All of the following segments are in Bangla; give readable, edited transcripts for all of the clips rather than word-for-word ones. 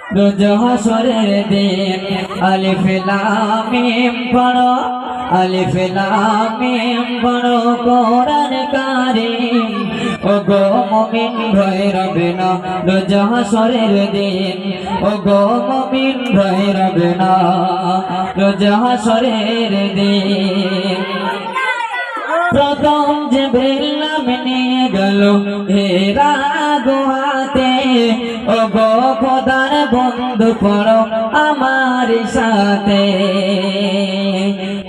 রোজ হাসরের দিন আলিফ লাম মিম পড়ো আলিফ লাম মিম পড়ো কোরআন কারীম ওগো মুমিন ভয় রবে না রোজ হাসরের দিন ওগো মুমিন ভয় রবে না রোজ হাসরের দিন প্রথম জিবরিল নাম নিয়ে গেল হেরা গুহাতে ওগো খোদার বন্ধু পড়ো আমার সাথে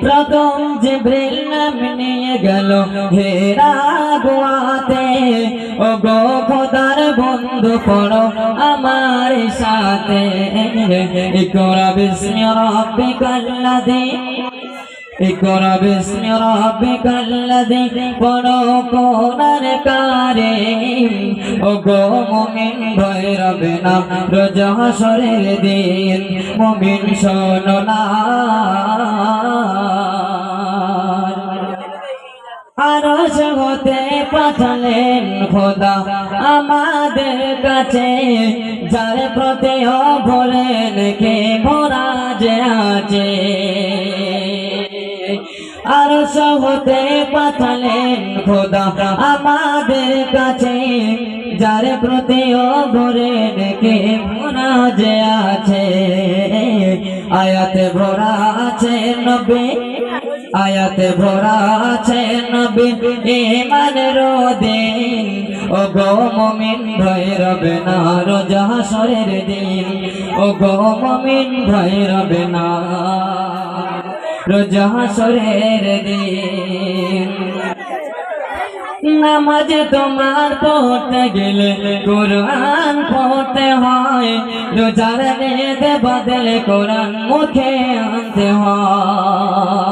প্রথম জিবরিল নাম নিয়ে গেল হেরা গুহাতে ওগো খোদার বন্ধু পড়ো আমার সাথে ইকরা বিসমি রাব্বিকাল্লাযী ইকরা বিসমি রাব্বিকাল্লাযী পড়ো কোরআন কারীম ওগো মুমিন ভয় রবে না রোজ হাসরের দিন মুমিন শোনো না আরশ হতে পাঠালেন খোদা আমাদের কাছে যার প্রতি ভোলেন কে ভরা যে আছে আরশ হতে পাঠালেন খোদা আমাদের কাছে যার প্রতি ভোলেন কে ভরা যে আছে আয়াতে ভরা আছে নবী আয়াতে ভরা আছে নবী ঈমানের দিন ওগো মুমিন ভয় রবে না রোজ হাসরের দিন ওগো মুমিন ভয় রবে না রোজ হাসরের দিন নামাজ তোমার পড়তে গেলে কোরআন পড়তে হয় রোজার নিয়ত বদলে কোরআন মুখে আনতে হয়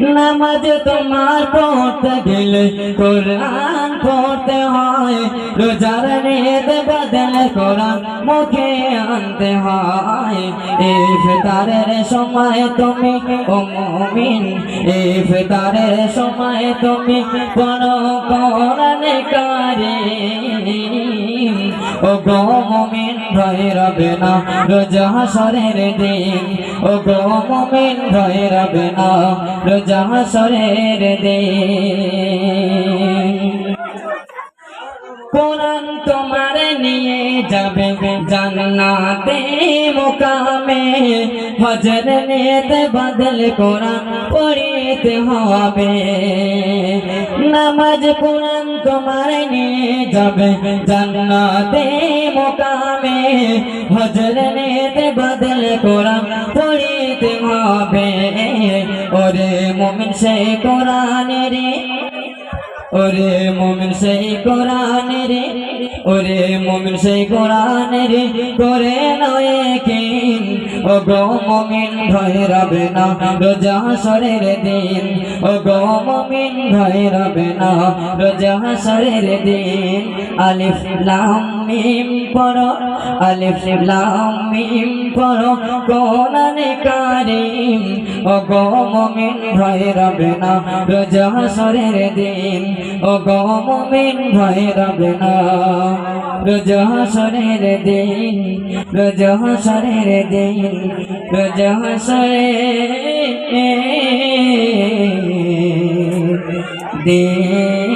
নামাজ তোমার পড়তে গেলে কোরআন পড়তে হয় রোজার নিয়ত বদলে কোরআন মুখে আনতে হয় ইফতারের সময় তুমি ও মুমিন ইফতারের সময় তুমি পড়ো কোরআন কারীম ওগো মুমিন ভয় রবে না রোজ হাসরের দিন ওগো মুমিন ভয় রবে না রোজ হাসরের দিন কোরআন তোমার নিয়ে যাবে জান্নাতে মুকামে হজর নিয়ত বদল কোরআন পড়তে হবে নামাজ কোরআন তোমার নিয়ে যাবে জান্নাতে মুকামে হজর নিয়ত বদল কোরআন পড়তে হবে ওরে মুমিন সেই কোরআনের ওরে মুমিন সেই কোরআনের ওরে মুমিন সেই কোরআনের করে নয় কিন ওগো মুমিন ভয় রবে না রোজ হাসরের দিন ওগো মুমিন ভয় রবে না রোজ হাসরের দিন আলিফ লাম মিম পড়ো আলিফ লাম মিম পড়ো কোরআন কারীম ওগো মুমিন ভয় রবে না রোজ হাসরের দিন ওগো মুমিন ভয় রবে না রোজ হাসরের দিন রোজ হাসরের দিন রোজ হাসরের দিন